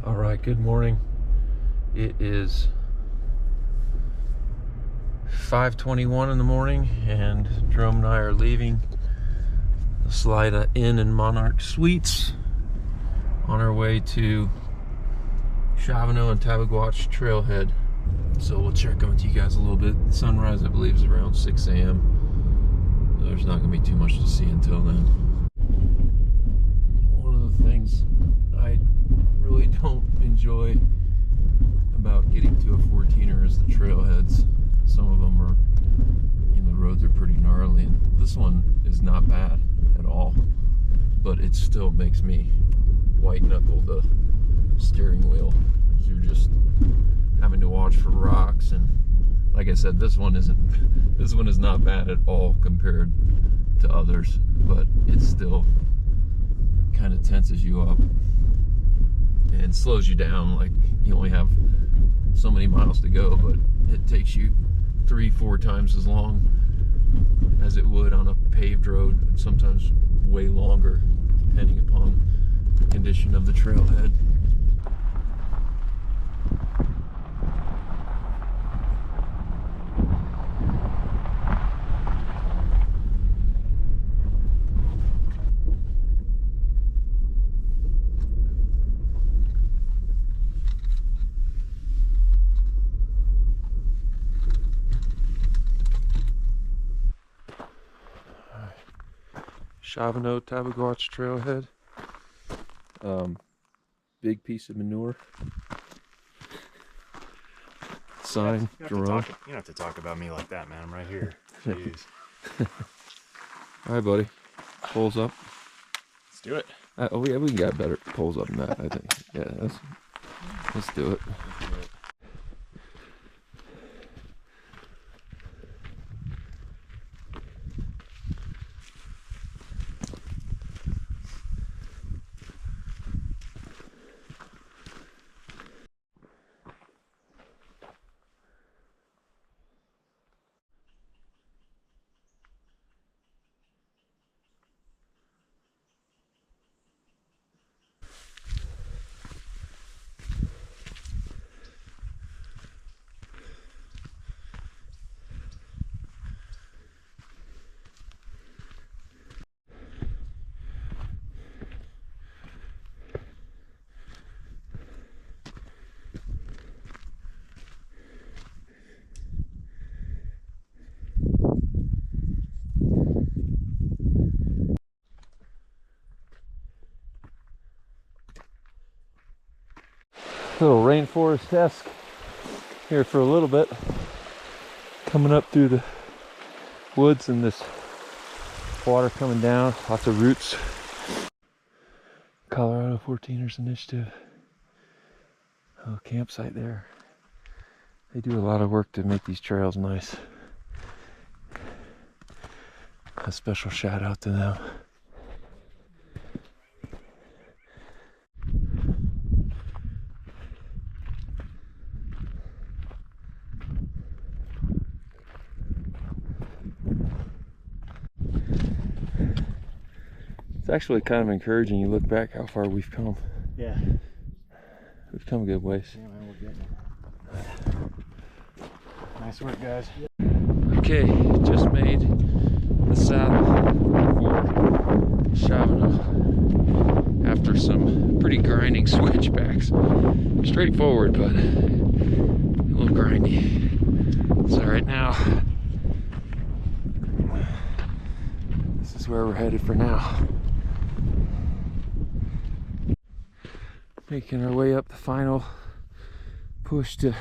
All right, good morning. It is 5:21 in the morning, and Jerome and I are leaving the Salida Inn and Monarch Suites on our way to Shavano and Tabeguache trailhead. So we'll check in with you guys a little bit. Sunrise, I believe, is around 6 a.m. There's not going to be too much to see until then. One of the things I really don't enjoy about getting to a 14er is the trailheads. Some of them are, the roads are pretty gnarly, and this one is not bad at all, but it still makes me white knuckle the steering wheel. So you're just having to watch for rocks, and like I said, this one is not bad at all compared to others, but it still kind of tenses you up and slows you down. Like, you only have so many miles to go, but it takes you 3-4 times as long as it would on a paved road, and sometimes way longer depending upon the condition of the trailhead. Shavano Tabeguache trailhead. Big piece of manure. Sign, Jerome. You don't have to talk about me like that, man. I'm right here. Jeez. All right, buddy. Pulls up. Let's do it. We can get better pulls up than that, I think. Yeah, let's do it. Little rainforest-esque here for a little bit, coming up through the woods and this water coming down, lots of roots. Colorado 14ers Initiative. Oh, campsite there. They do a lot of work to make these trails nice. A special shout out to them. It's actually kind of encouraging. You look back how far we've come. Yeah. We've come a good ways. Yeah, man, we're getting it. Nice work, guys. Okay, just made the saddle for Shavano after some pretty grinding switchbacks. Straightforward, but a little grindy. So right now, this is where we're headed for now. Making our way up the final push to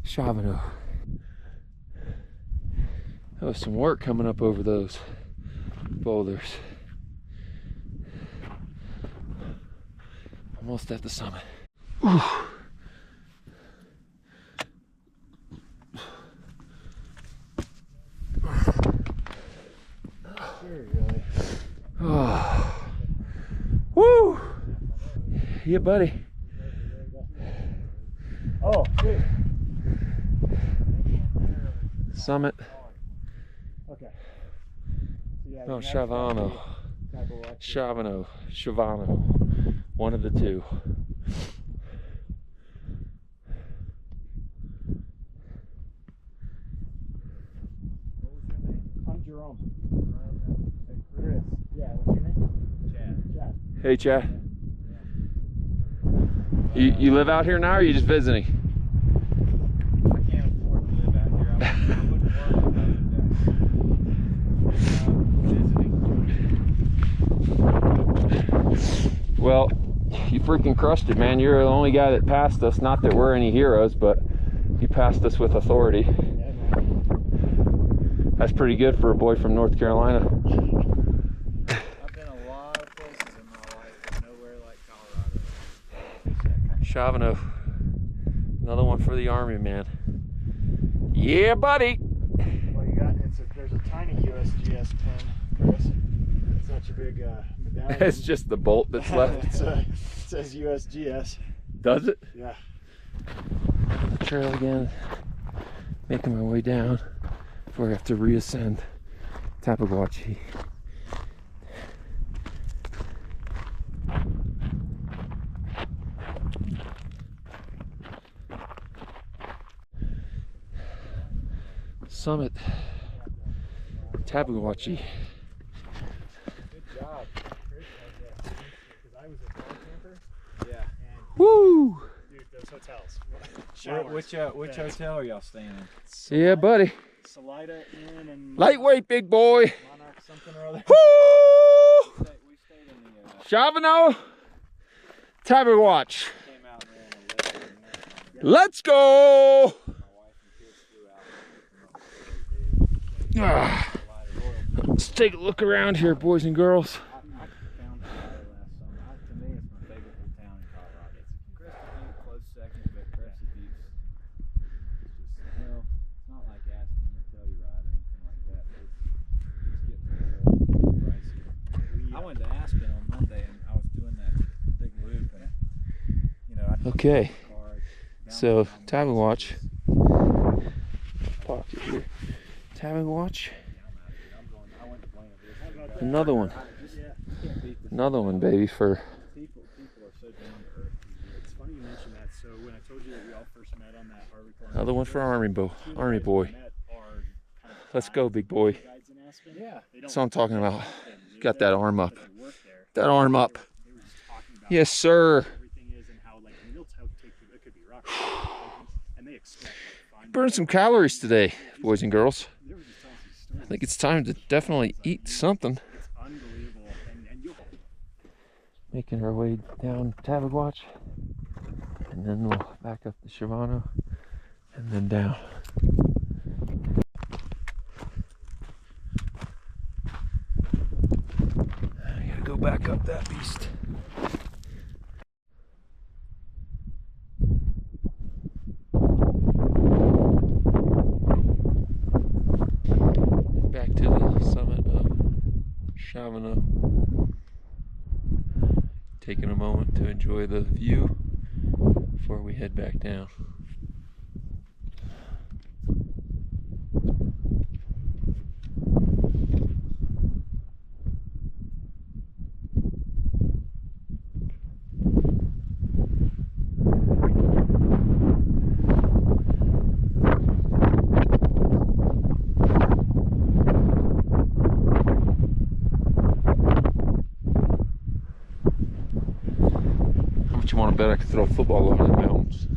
Shavano. There was some work coming up over those boulders. Almost at the summit. Ooh. Oh. Woo! Yeah, buddy. Oh, sweet. Summit. Okay. Oh, Shavano. Shavano. One of the two. Jerome. Chris. Yeah, what's your name? Chad. Hey, Chad. You live out here now, or are you just visiting? I can't afford to live out here. I wouldn't work visiting. Well, you freaking crushed it, man. You're the only guy that passed us. Not that we're any heroes, but you passed us with authority. Yeah, man. That's pretty good for a boy from North Carolina. I've been a lot of places in my life, but nowhere like Colorado. Shavano. Another one for the Army, man. Yeah, buddy. Well, you got there's a tiny USGS pin, Chris. It's not your big medallion. It's just the bolt that's left. It says USGS. Does it? Yeah. The trail again. Making my way down before I have to reascend Tabeguache. Summit Tabeguache. Good job, Chris. Because I was a dog camper. Yeah. And Woo! dude, those hotels. Which hotel are y'all staying in? Yeah, buddy. Salida Inn and Lightweight, big boy. Monarch something or other. Woo! We stayed in the Shavano Tabeguache. came out and ran a left and Let's go! my wife and kids flew out. Ah, let's take a look around here, boys and girls. I found Colorado last summer. To me, it's my favorite little town in Colorado. Crestone Peak, close second, but Crestone Peak's just, well, it's not like Aspen or Telluride or anything like that, but it's getting a little pricey. I went to Aspen on Monday and I was doing that big loop and, you know, I Okay, card so Tabeguache. Pocket here. Tabeguache. Another one. Another one, baby, for People are so down to earth. It's funny you mentioned that. So when I told you that we all first met on that Army another one for Army boy. Army boy. Let's go, big boy. Yeah. That's what I'm talking about. Got that arm up. That arm up. Yes, sir. Everything is and how like they'll take you. It could be rock. And they expect Burn some calories today, boys and girls. They were just telling some stories. I think it's time to definitely eat something. It's unbelievable. And you'll Making our way down Tabeguache, and then we'll back up to Shavano, and then down. I gotta go back up that beast. Back to the summit of Shavano. Taking a moment to enjoy the view before we head back down. You want to bet I could throw a football over the mountains?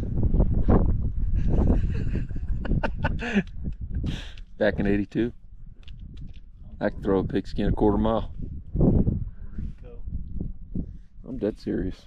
Back in '82, I could throw a pigskin a quarter mile. I'm dead serious.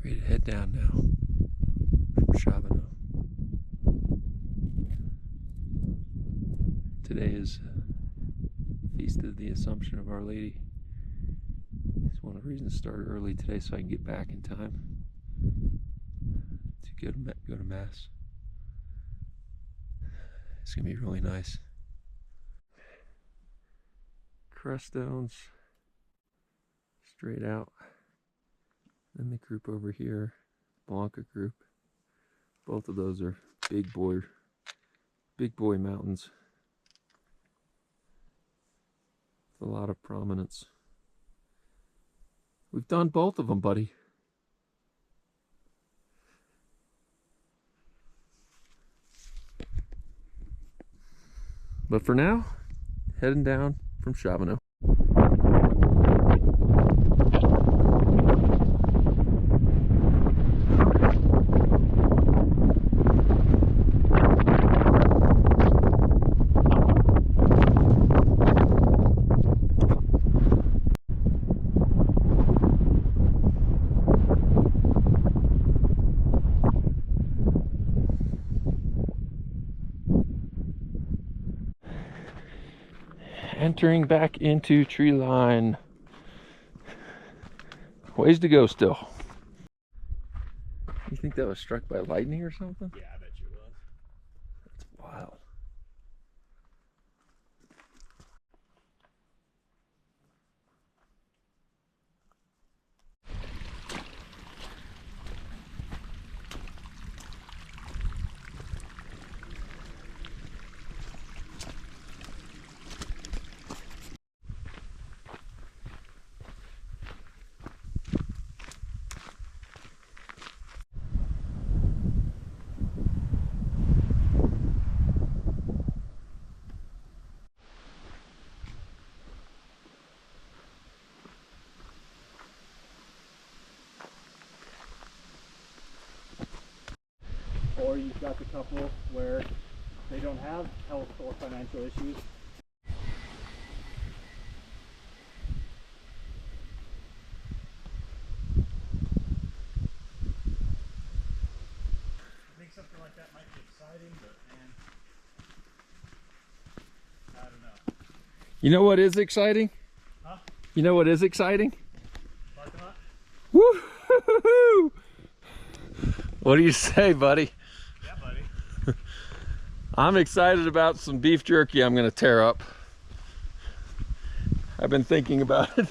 Ready to head down now from Shavano. Today is Feast of the Assumption of Our Lady. It's one of the reasons to start early today so I can get back in time to go to Mass. It's gonna be really nice. Crestones straight out. Then the group over here, Blanca group. Both of those are big boy mountains. A lot of prominence. We've done both of them, buddy. But for now, heading down from Shavano. Entering back into tree line. Ways to go still. You think that was struck by lightning or something? Yeah, I bet you it was. That's wild. Or you've got the couple where they don't have health or financial issues. I think something like that might be exciting, but man, I don't know. You know what is exciting? Huh? You know what is exciting? Parking lot? Woo-hoo-hoo-hoo! What do you say, buddy? Yeah, buddy. I'm excited about some beef jerky I'm going to tear up. I've been thinking about it.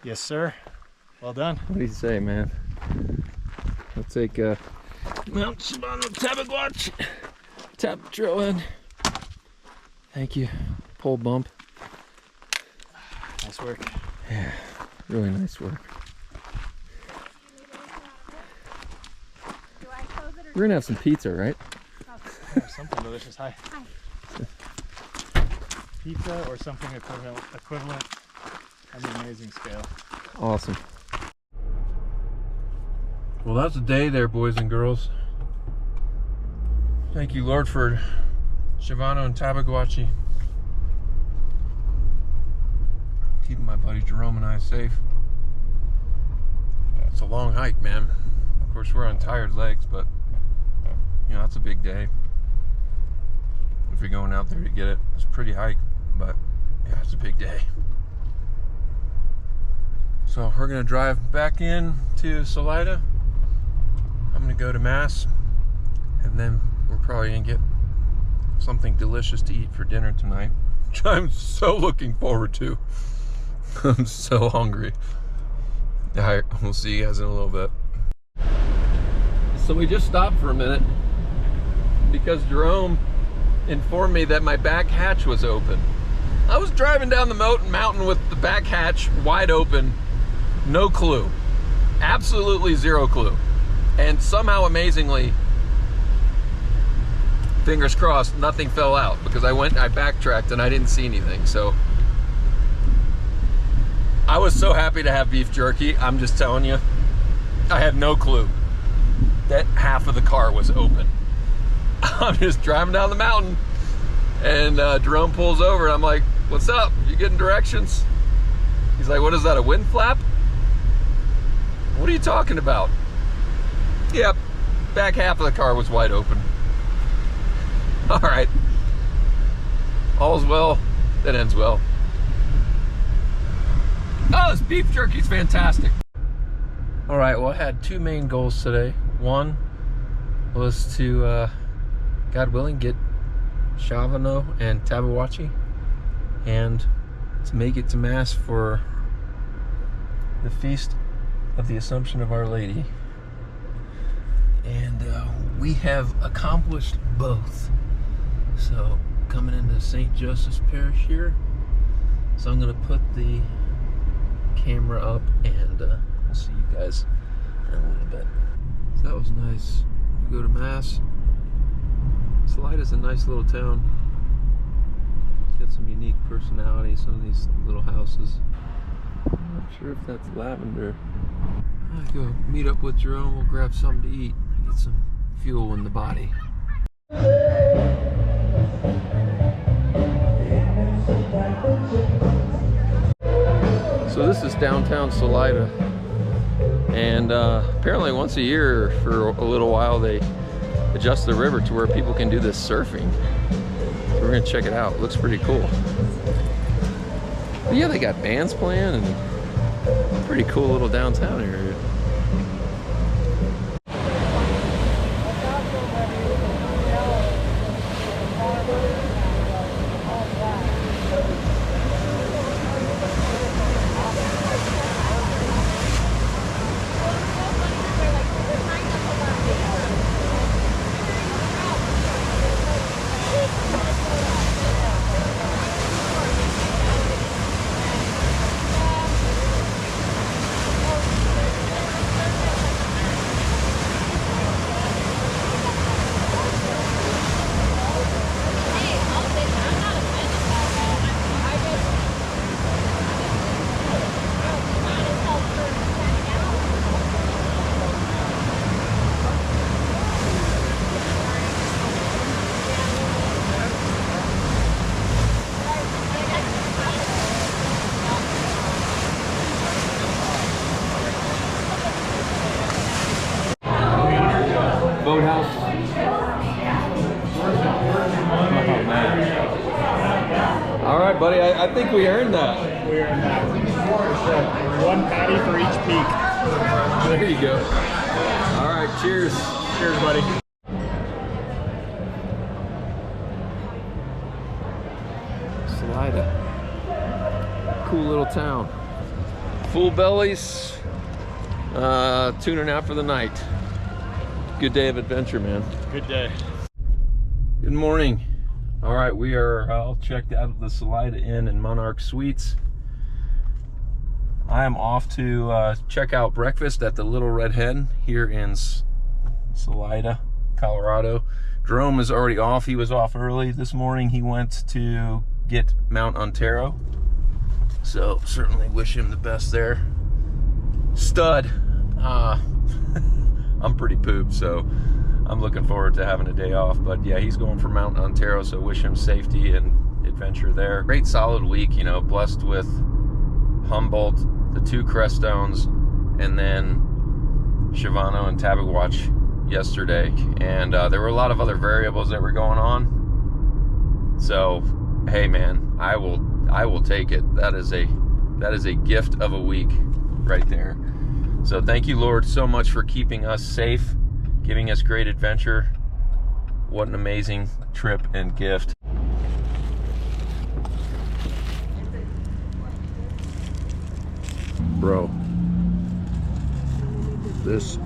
Yes, sir. Well done. What do you say, man? I'll take Mount Shavano Tabeguache. Tap the trailhead. Thank you. Pole bump. Nice work. Yeah, really nice work. We're gonna have some pizza, right? Yeah, something delicious. Hi. Pizza or something equivalent on the amazing scale. Awesome. Well, that's a day there, boys and girls. Thank you, Lord, for Shavano and Tabeguache. Keeping my buddy Jerome and I safe. It's a long hike, man. Of course, we're on tired legs, but you know, that's a big day. If you're going out there to get it, it's a pretty hike, but yeah, it's a big day. So we're gonna drive back in to Salida. I'm gonna go to Mass, and then we're probably gonna get something delicious to eat for dinner tonight, which I'm so looking forward to. I'm so hungry. Alright, we'll see you guys in a little bit. So we just stopped for a minute because Jerome informed me that my back hatch was open. I was driving down the mountain with the back hatch wide open, no clue, absolutely zero clue. And somehow, amazingly, fingers crossed, nothing fell out because I backtracked and I didn't see anything. So I was so happy to have beef jerky. I'm just telling you, I had no clue that half of the car was open. I'm just driving down the mountain and Jerome pulls over and I'm like, what's up? You getting directions? He's like, what is that, a wind flap? What are you talking about? Yep, back half of the car was wide open. All right, all's well that ends well. Oh, this beef jerky's fantastic. All right, well, I had two main goals today. One was to, God willing, get Shavano and Tabeguache and to make it to Mass for the Feast of the Assumption of Our Lady. And we have accomplished both. So, coming into St. Joseph's Parish here. So I'm going to put the camera up and we'll see you guys in a little bit. So that was nice. We go to Mass. Salida's a nice little town. It's got some unique personality, some of these little houses. I'm not sure if that's lavender. I'll go meet up with Jerome. We'll grab something to eat. Get some fuel in the body. So this is downtown Salida, and apparently once a year for a little while they adjust the river to where people can do this surfing. So we're gonna check it out. It looks pretty cool. But yeah, they got bands playing and pretty cool little downtown area. Boathouse. All right, buddy. I think we earned that. We earned that. One patty for each peak. There you go. All right. Cheers. Cheers, buddy. Salida. Cool little town. Full bellies. Tuning out for the night. Good day of adventure, man. Good day. Good morning. All right, we are all checked out of the Salida Inn and Monarch Suites. I am off to check out breakfast at the Little Red Hen here in Salida, Colorado. Jerome is already off. He was off early this morning. He went to get Mount Antero. So certainly wish him the best there. Stud. I'm pretty pooped, so I'm looking forward to having a day off. But yeah, he's going for Mount Antero, so wish him safety and adventure there. Great solid week, you know, blessed with Humboldt, the 2 Crestones, and then Shavano and Tabeguache yesterday. And there were a lot of other variables that were going on. So, hey man, I will take it. That is a gift of a week right there. So thank you, Lord, so much for keeping us safe, giving us great adventure. What an amazing trip and gift. Bro, this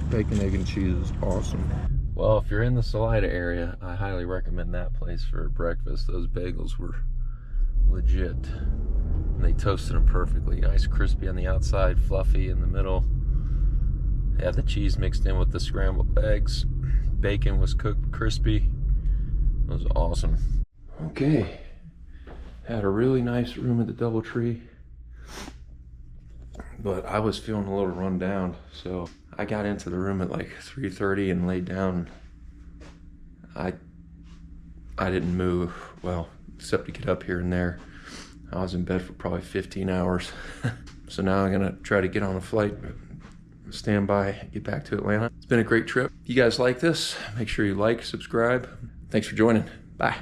bacon, egg, and cheese is awesome. Well, if you're in the Salida area, I highly recommend that place for breakfast. Those bagels were legit. And they toasted them perfectly. Nice crispy on the outside, fluffy in the middle. They had the cheese mixed in with the scrambled eggs. Bacon was cooked crispy. It was awesome. Okay. Had a really nice room at the DoubleTree. But I was feeling a little run down. So I got into the room at like 3:30 and laid down. I didn't move, well, except to get up here and there. I was in bed for probably 15 hours. So now I'm gonna try to get on a flight, stand by, get back to Atlanta. It's been a great trip. If you guys like this, make sure you like, subscribe. Thanks for joining. Bye.